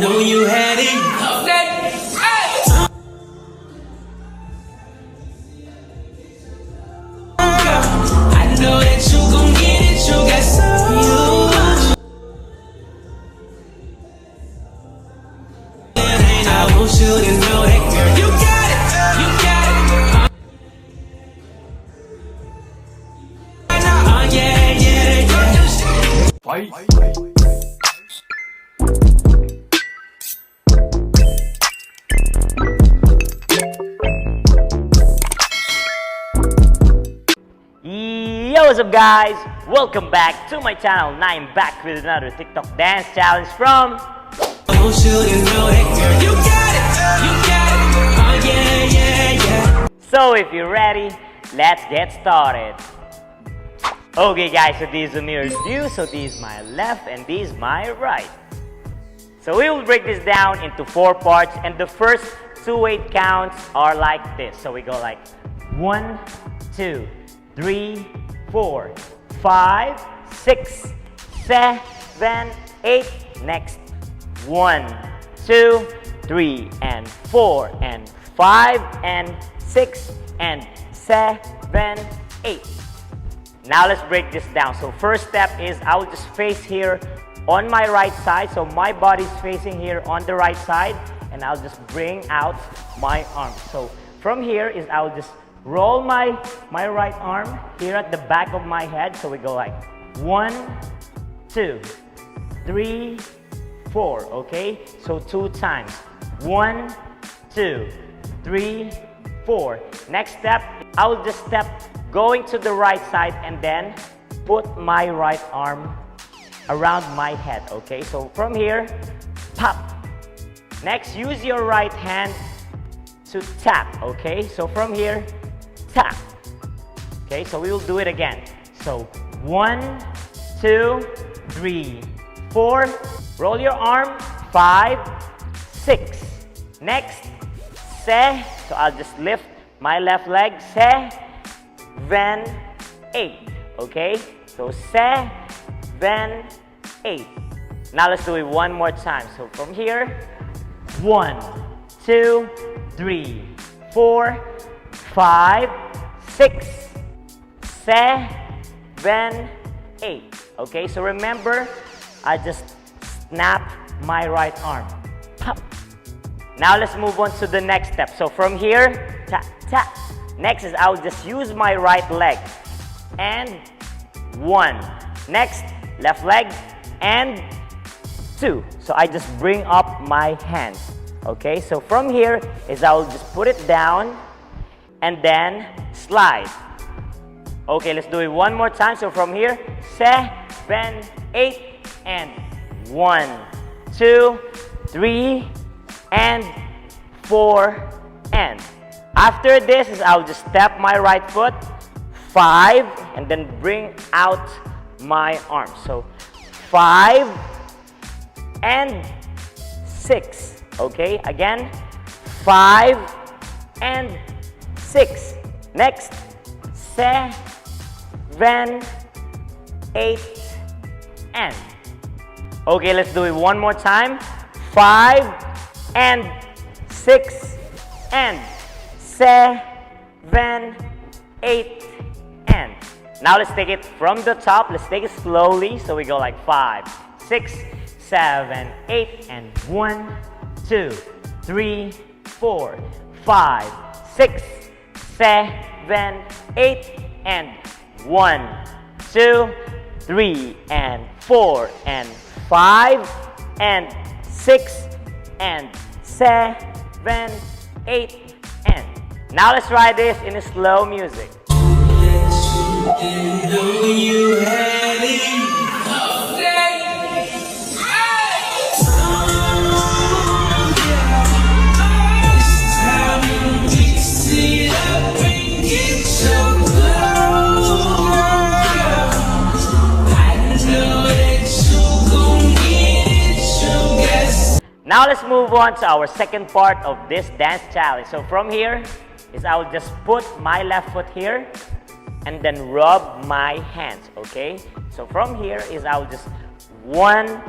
know you had it. Okay. I know that you gon' get it. You got so much. I want you to know that, girl. You got it. You got it. Yeah, yeah, yeah. Fight. Yo, what's up guys? Welcome back to my channel and I'm back with another TikTok dance challenge from I want you to know that, girl. You got it. You got it. Yeah, yeah, yeah. So if you're ready, let's get started. Okay guys, so this is a mirror view, so this is my left and this is my right. So we will break this down into 4 parts and the first 2 weight counts are like this. So we go like 1, 2, 3, 4, 5, 6, 7, 8. Next 1, 2, 3, and 4, and 5, and 6, and 7, 8. Now let's break this down. So first step is I will just face here on my right side. So my body's facing here on the right side and I'll just bring out my arm. So from here is I'll just roll my right arm here at the back of my head. So we go like 1, 2, 3, 4. Okay, so 2 times. 1, 2, 3, 4. Next step, I will just step going to the right side and then put my right arm around my head. Okay, so from here, pop. Next, use your right hand to tap. Okay, so from here, tap. Okay, so we will do it again. So 1, 2, 3, 4. Roll your arm. 5, 6. Next, se. So I'll just lift my left leg. Se, 8. Okay, so 7, 8. Now let's do it one more time. So from here, 1, 2, 3, 4, 5, 6, 7, 8. Okay, so remember, I just snap my right arm. Pop. Now let's move on to the next step. So from here, tap, tap. Next is I'll just use my right leg and 1. Next, left leg and 2. So I just bring up my hands. Okay, so from here is I'll just put it down and then slide. Okay, let's do it one more time. So from here, 7, 8 and 1, 2, 3 and 4 and after this is I'll just step my right foot 5 and then bring out my arm. So 5 and 6. Okay, again 5 and 6. Next 7, 8 and okay, let's do it one more time. 5 and 6 and 7, 8 and now let's take it from the top. Let's take it slowly. So we go like 5, 6, 7, 8 and 1, 2, 3, 4, 5, 6, 7, 8 and 1, 2, 3 and 4 and 5 and 6 and 7, 8 and now let's try this in a slow music. Didn't know you had it. Okay. It's time to mix it up and get so close. I know that you gon' get it, you guess. Now let's move on to our second part of this dance challenge. So from here is I will just put my left foot here and then rub my hands. Okay, so from here is I will just 1,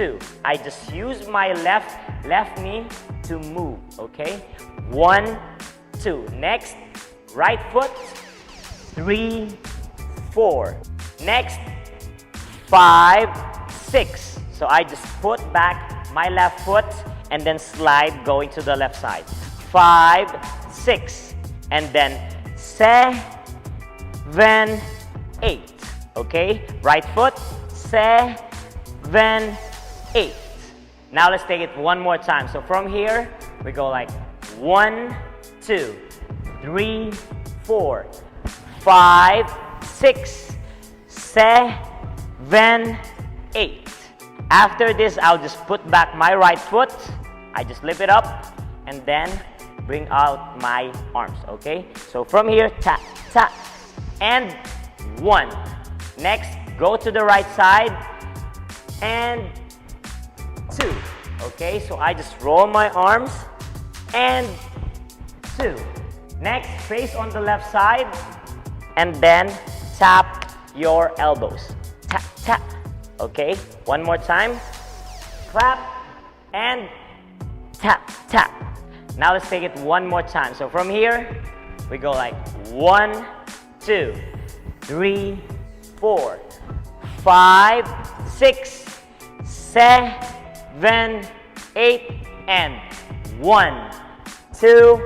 2. I just use my left knee to move, okay? 1, 2. Next, right foot. 3, 4. Next, 5, 6. So I just put back my left foot and then slide going to the left side. 5, 6. And then 7, 8. Okay? Right foot. 7, 8. Now let's take it one more time. So from here, we go like 1, 2, 3, 4, 5, 6, 7, 8. After this, I'll just put back my right foot. I just lift it up and then bring out my arms, okay? So from here, tap, tap, and 1. Next, go to the right side and 2. Okay, so I just roll my arms and 2. Next, face on the left side and then tap your elbows. Tap, tap. Okay, one more time. Clap and tap, tap. Now let's take it one more time. So from here, we go like 1, 2, 3, 4, 5, 6, 7, 8, and 1, 2,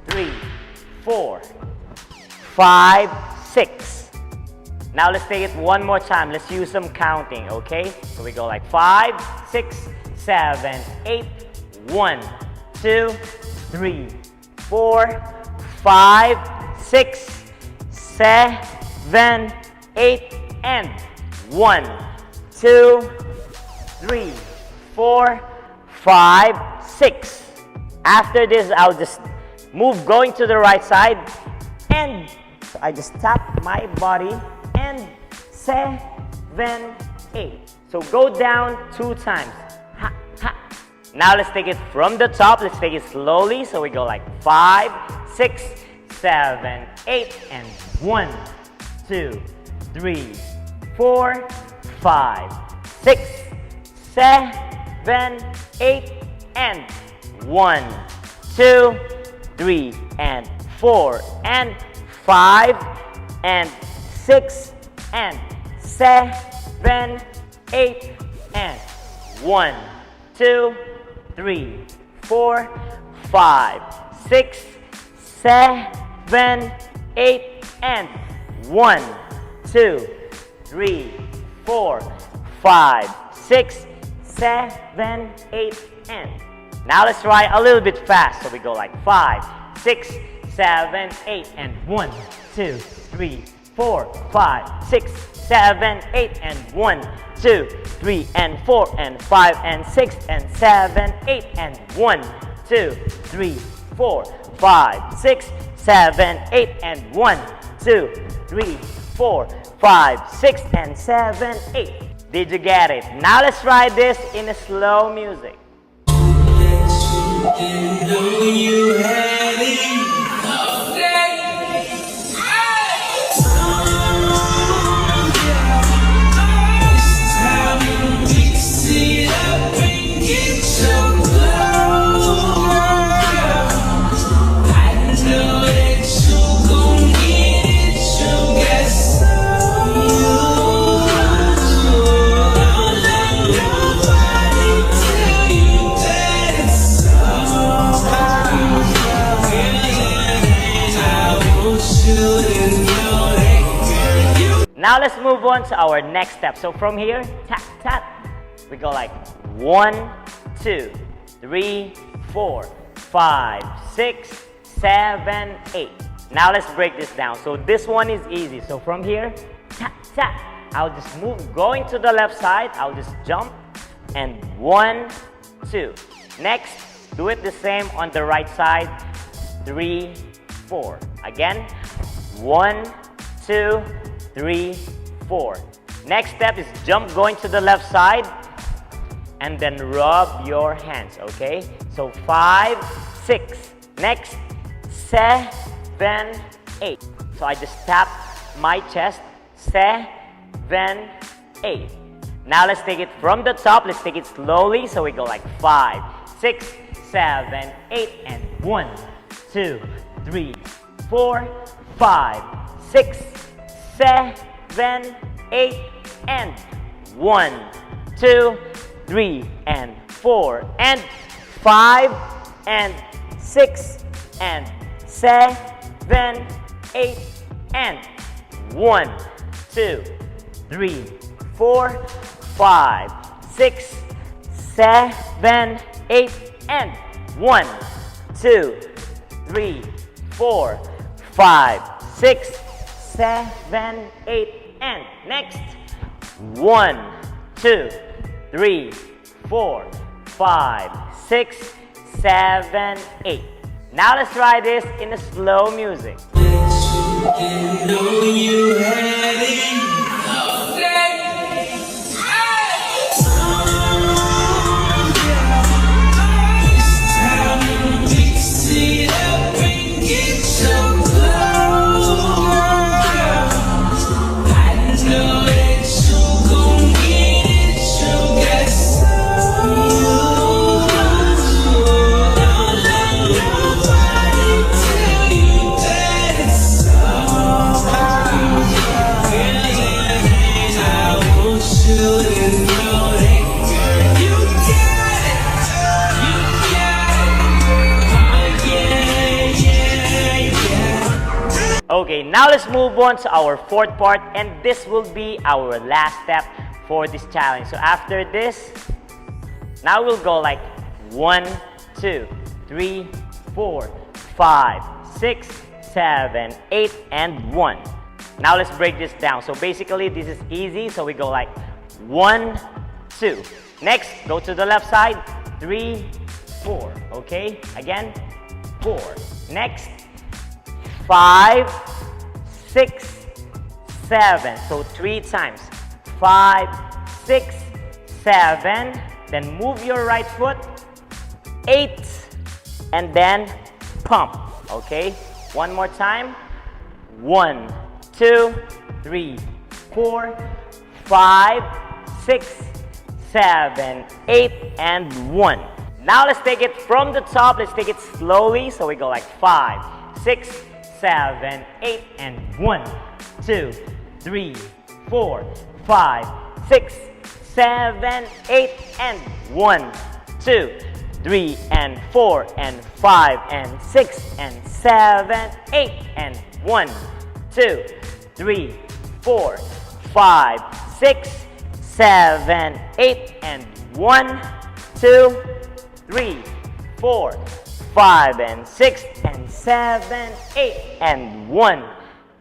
3, 4, 5, 6. Now let's take it one more time. Let's use some counting, okay? So we go like 5, 6, 7, 8, 1, 2, 3, 4, 5, 6, 7, 8, and 1, 2, 3, 4, 5, 6. After this, I'll just move going to the right side and so I just tap my body and 7, 8. So go down 2 times. Ha, ha. Now let's take it from the top. Let's take it slowly. So we go like 5, 6, 7, 8, and 1, 2, 3, 4, 5, 6, 7, 8, and 1, 2, 3, and 4, and 5, and 6, and 7, 8, and 1, 2, 3, 4, 5, 6, 7, 8, and 1, 2, 3, 4, 5, 6, 7, 8, and now let's try a little bit fast. So we go like 5, 6, 7, 8, and 1, 2, 3, 4, 5, 6, 7, 8, and 1, 2, 3, and 4, and 5, and 6, and 7, 8, and 1, 2, 3, 4, 5, 6, 7, 8, and 1, 2, 3, 4, 5, 6, and 7, 8. Did you get it? Now let's try this in a slow music. Didn't know you had it. It's time to mix it up and get so close. I know that you gon' get it. You got some. Don't let nobody tell you that it's Now let's move on to our next step. So from here, tap, tap. We go like 1, 2, 3, 4, 5, 6, 7, 8. Now let's break this down. So this one is easy. So from here, tap, tap. I'll just move going to the left side. I'll just jump and 1, 2. Next, do it the same on the right side. 3, 4. Again, 1, 2, 3, 4. Next step is jump going to the left side and then rub your hands, okay? So 5, 6. Next, 7, 8. So I just tap my chest, 7, 8. Now let's take it from the top. Let's take it slowly. So we go like 5, 6, 7, 8, and 1, 2, 3, 4, 5, 6, 7, 8, and 1, 2, 3, and 4, and 5, and 6, and 7, 8, and 1, 2, 3, 4, 5, 6, 7, 8, and 1, 2, 3, 4, 5, 6, 7, 8, and next. 1, 2, 3, 4, 5, 6, 7, 8. Now let's try this in a slow music. Didn't know you had it. Okay, now let's move on to our fourth part, and this will be our last step for this challenge. So after this, now we'll go like 1, 2, 3, 4, 5, 6, 7, 8, and 1. Now let's break this down. So basically, this is easy. So we go like 1, 2. Next, go to the left side. 3, 4. Okay, again, 4. Next, 5, 6, 7. So 3 times. 5, 6, 7. Then move your right foot. 8, and then pump. Okay, one more time. 1, 2, 3, 4, 5, 6, 7, 8, and 1. Now let's take it from the top. Let's take it slowly. So we go like 5, 6, 7, 8, and 1, 2, 3, 4, 5, 6, 7, 8, and 1, 2, 3, and 4, and 5, and 6, and 7, 8, and 1, 2, 3, 4, 5, 6, 7, 8, and 1, 2, 3, 4, 5, and 6, and 7, 8, and 1,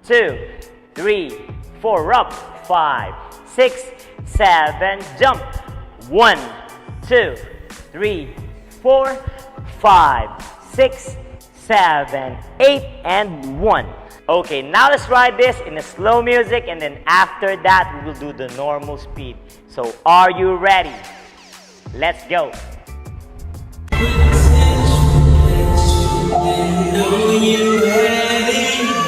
2, 3, 4, up, 5, 6, 7, jump, 1, 2, 3, 4, 5, 6, 7, 8, and 1. Okay, now let's try this in a slow music, and then after that we will do the normal speed. So are you ready? Let's go. Know you had it.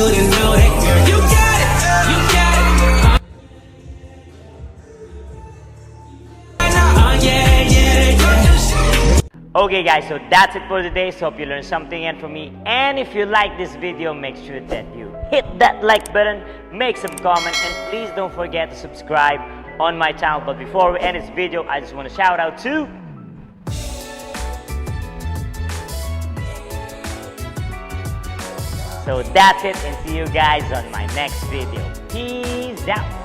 you to know that, girl, you got it, you got it. Yeah, yeah, yeah. Okay guys, so that's it for today. So hope you learned something and from me. And if you like this video, make sure that you hit that like button, make some comment, and please don't forget to subscribe on my channel. But before we end this video, I just want to shout out to So that's it, and see you guys on my next video. Peace out.